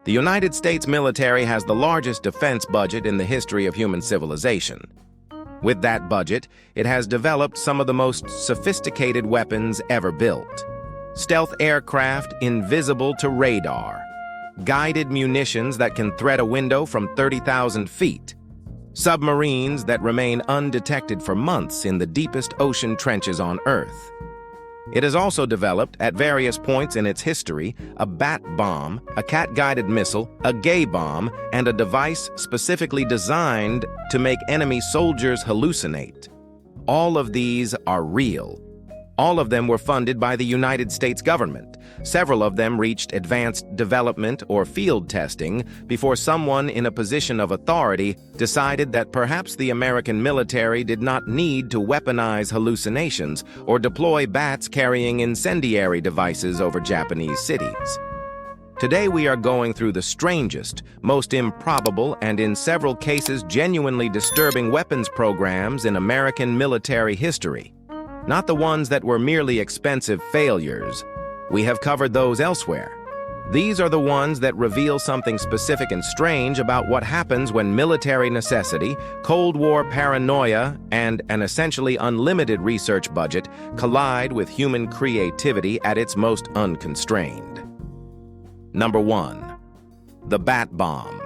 The United States military has the largest defense budget in the history of human civilization. With that budget, it has developed some of the most sophisticated weapons ever built. Stealth aircraft invisible to radar, guided munitions that can thread a window from 30,000 feet, submarines that remain undetected for months in the deepest ocean trenches on Earth. It has also developed, at various points in its history, a bat bomb, a cat-guided missile, a gay bomb, and a device specifically designed to make enemy soldiers hallucinate. All of these are real. All of them were funded by the United States government. Several of them reached advanced development or field testing before someone in a position of authority decided that perhaps the American military did not need to weaponize hallucinations or deploy bats carrying incendiary devices over Japanese cities. Today we are going through the strangest, most improbable, and in several cases genuinely disturbing weapons programs in American military history. Not the ones that were merely expensive failures. We have covered those elsewhere. These are the ones that reveal something specific and strange about what happens when military necessity, Cold War paranoia, and an essentially unlimited research budget collide with human creativity at its most unconstrained. Number 1. The Bat Bomb.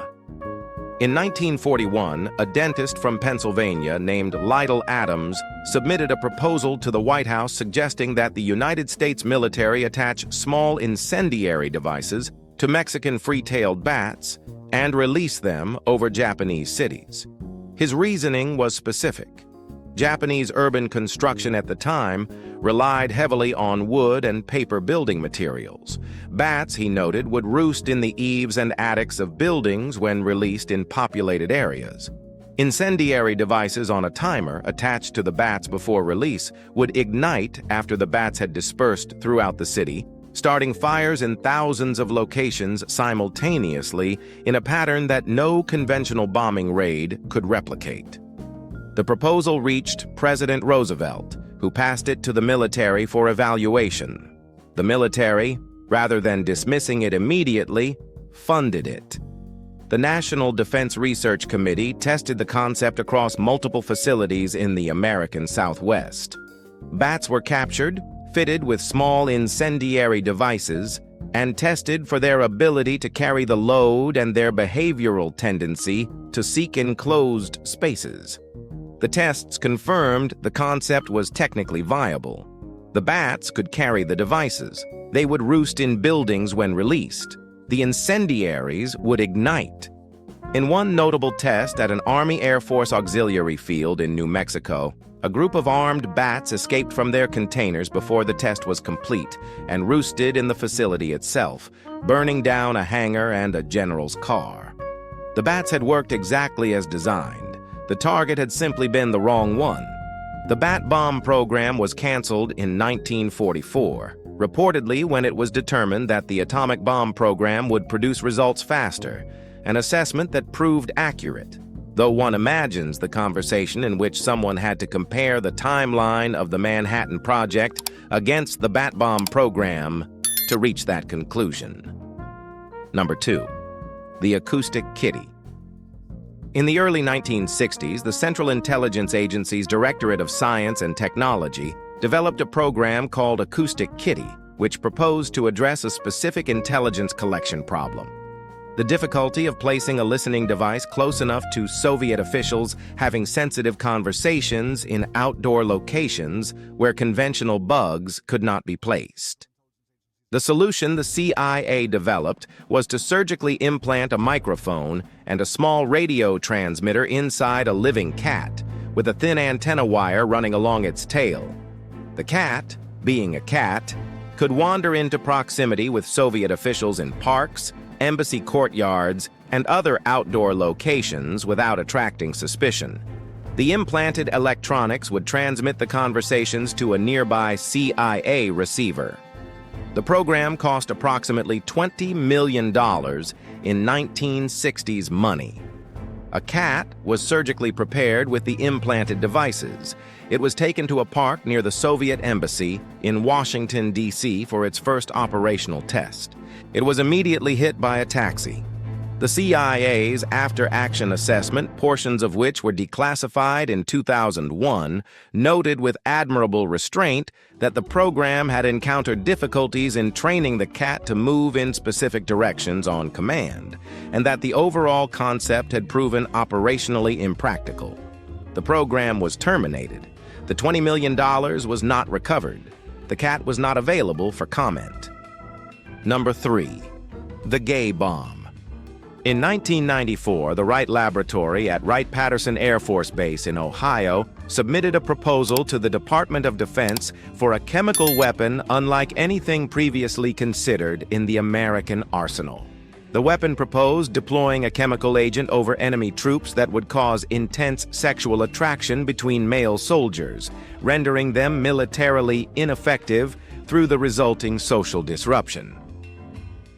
In 1941, a dentist from Pennsylvania named Lytle Adams submitted a proposal to the White House suggesting that the United States military attach small incendiary devices to Mexican free-tailed bats and release them over Japanese cities. His reasoning was specific. Japanese urban construction at the time relied heavily on wood and paper building materials. Bats, he noted, would roost in the eaves and attics of buildings when released in populated areas. Incendiary devices on a timer attached to the bats before release would ignite after the bats had dispersed throughout the city, starting fires in thousands of locations simultaneously in a pattern that no conventional bombing raid could replicate. The proposal reached President Roosevelt, who passed it to the military for evaluation. The military, rather than dismissing it immediately, funded it. The National Defense Research Committee tested the concept across multiple facilities in the American Southwest. Bats were captured, fitted with small incendiary devices, and tested for their ability to carry the load and their behavioral tendency to seek enclosed spaces. The tests confirmed the concept was technically viable. The bats could carry the devices. They would roost in buildings when released. The incendiaries would ignite. In one notable test at an Army Air Force auxiliary field in New Mexico, a group of armed bats escaped from their containers before the test was complete and roosted in the facility itself, burning down a hangar and a general's car. The bats had worked exactly as designed. The target had simply been the wrong one. The bat bomb program was canceled in 1944, reportedly when it was determined that the atomic bomb program would produce results faster, an assessment that proved accurate, though one imagines the conversation in which someone had to compare the timeline of the Manhattan Project against the bat bomb program to reach that conclusion. Number 2. The Acoustic Kitty. In the early 1960s, the Central Intelligence Agency's Directorate of Science and Technology developed a program called Acoustic Kitty, which proposed to address a specific intelligence collection problem: the difficulty of placing a listening device close enough to Soviet officials having sensitive conversations in outdoor locations where conventional bugs could not be placed. The solution the CIA developed was to surgically implant a microphone and a small radio transmitter inside a living cat, with a thin antenna wire running along its tail. The cat, being a cat, could wander into proximity with Soviet officials in parks, embassy courtyards, and other outdoor locations without attracting suspicion. The implanted electronics would transmit the conversations to a nearby CIA receiver. The program cost approximately $20 million in 1960s money. A cat was surgically prepared with the implanted devices. It was taken to a park near the Soviet embassy in Washington, D.C. for its first operational test. It was immediately hit by a taxi. The CIA's after-action assessment, portions of which were declassified in 2001, noted with admirable restraint that the program had encountered difficulties in training the cat to move in specific directions on command, and that the overall concept had proven operationally impractical. The program was terminated. The $20 million was not recovered. The cat was not available for comment. Number 3. The gay bomb. In 1994, the Wright Laboratory at Wright-Patterson Air Force Base in Ohio submitted a proposal to the Department of Defense for a chemical weapon unlike anything previously considered in the American arsenal. The weapon proposed deploying a chemical agent over enemy troops that would cause intense sexual attraction between male soldiers, rendering them militarily ineffective through the resulting social disruption.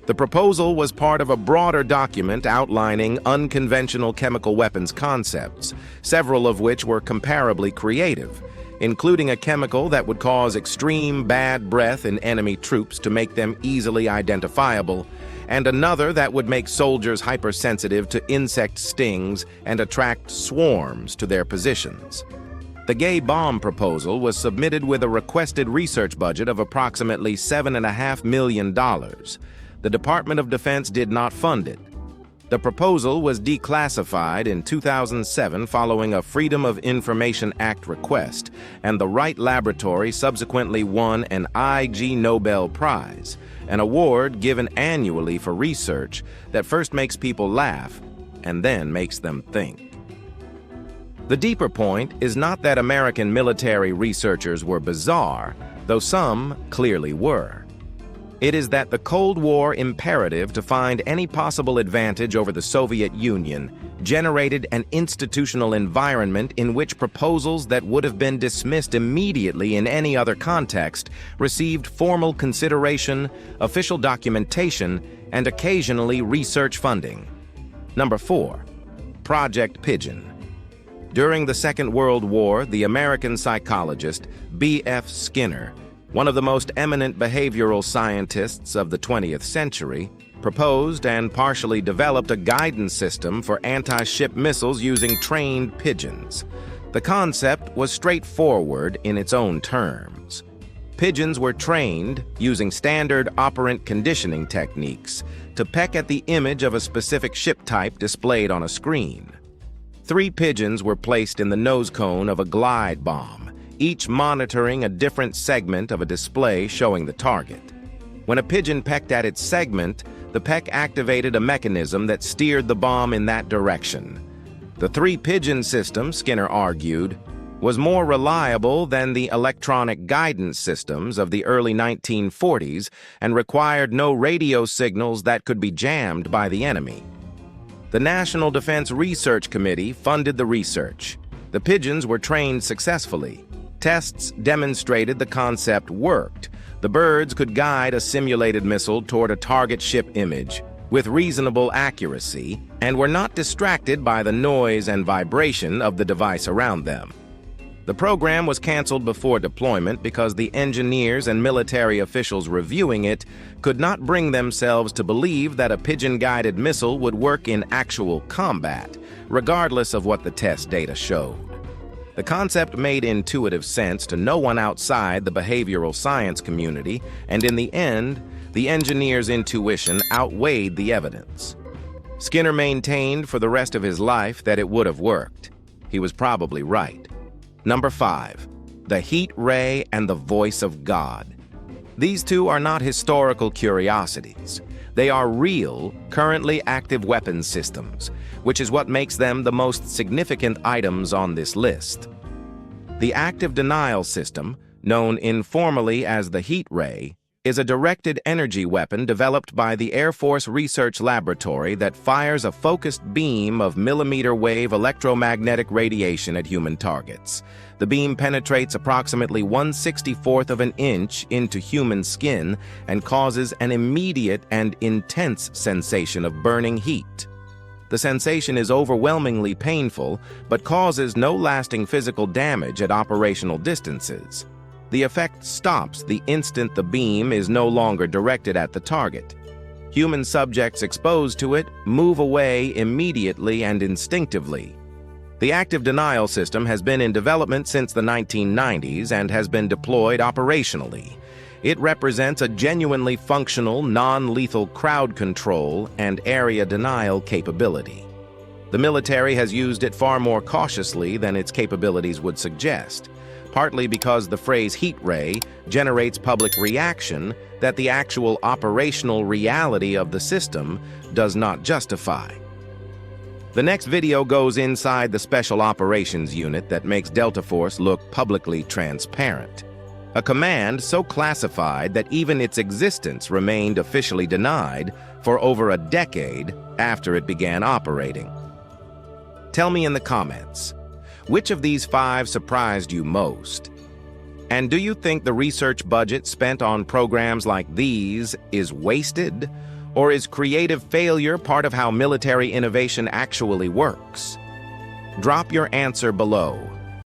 The proposal was part of a broader document outlining unconventional chemical weapons concepts, several of which were comparably creative, including a chemical that would cause extreme bad breath in enemy troops to make them easily identifiable, and another that would make soldiers hypersensitive to insect stings and attract swarms to their positions. The gay bomb proposal was submitted with a requested research budget of approximately $7.5 million. The Department of Defense did not fund it. The proposal was declassified in 2007 following a Freedom of Information Act request, and the Wright Laboratory subsequently won an Ig Nobel Prize, an award given annually for research that first makes people laugh and then makes them think. The deeper point is not that American military researchers were bizarre, though some clearly were. It is that the Cold War imperative to find any possible advantage over the Soviet Union generated an institutional environment in which proposals that would have been dismissed immediately in any other context received formal consideration, official documentation, and occasionally research funding. Number 4. Project Pigeon. During the Second World War, the American psychologist B.F. Skinner, one of the most eminent behavioral scientists of the 20th century, proposed and partially developed a guidance system for anti-ship missiles using trained pigeons. The concept was straightforward in its own terms. Pigeons were trained, using standard operant conditioning techniques, to peck at the image of a specific ship type displayed on a screen. 3 pigeons were placed in the nose cone of a glide bomb, each monitoring a different segment of a display showing the target. When a pigeon pecked at its segment, the peck activated a mechanism that steered the bomb in that direction. The 3-pigeon system, Skinner argued, was more reliable than the electronic guidance systems of the early 1940s and required no radio signals that could be jammed by the enemy. The National Defense Research Committee funded the research. The pigeons were trained successfully. Tests demonstrated the concept worked. The birds could guide a simulated missile toward a target ship image with reasonable accuracy and were not distracted by the noise and vibration of the device around them. The program was canceled before deployment because the engineers and military officials reviewing it could not bring themselves to believe that a pigeon-guided missile would work in actual combat, regardless of what the test data showed. The concept made intuitive sense to no one outside the behavioral science community, and in the end, the engineer's intuition outweighed the evidence. Skinner maintained for the rest of his life that it would have worked. He was probably right. Number 5. The heat ray and the voice of God. These two are not historical curiosities. They are real, currently active weapons systems, which is what makes them the most significant items on this list. The active denial system, known informally as the heat ray, is a directed energy weapon developed by the Air Force Research Laboratory that fires a focused beam of millimeter-wave electromagnetic radiation at human targets. The beam penetrates approximately 1/64 of an inch into human skin and causes an immediate and intense sensation of burning heat. The sensation is overwhelmingly painful, but causes no lasting physical damage at operational distances. The effect stops the instant the beam is no longer directed at the target. Human subjects exposed to it move away immediately and instinctively. The active denial system has been in development since the 1990s and has been deployed operationally. It represents a genuinely functional, non-lethal crowd control and area denial capability. The military has used it far more cautiously than its capabilities would suggest, partly because the phrase heat ray generates public reaction that the actual operational reality of the system does not justify. The next video goes inside the Special Operations Unit that makes Delta Force look publicly transparent. A command so classified that even its existence remained officially denied for over a decade after it began operating. Tell me in the comments, which of these 5 surprised you most? And do you think the research budget spent on programs like these is wasted? Or is creative failure part of how military innovation actually works? Drop your answer below.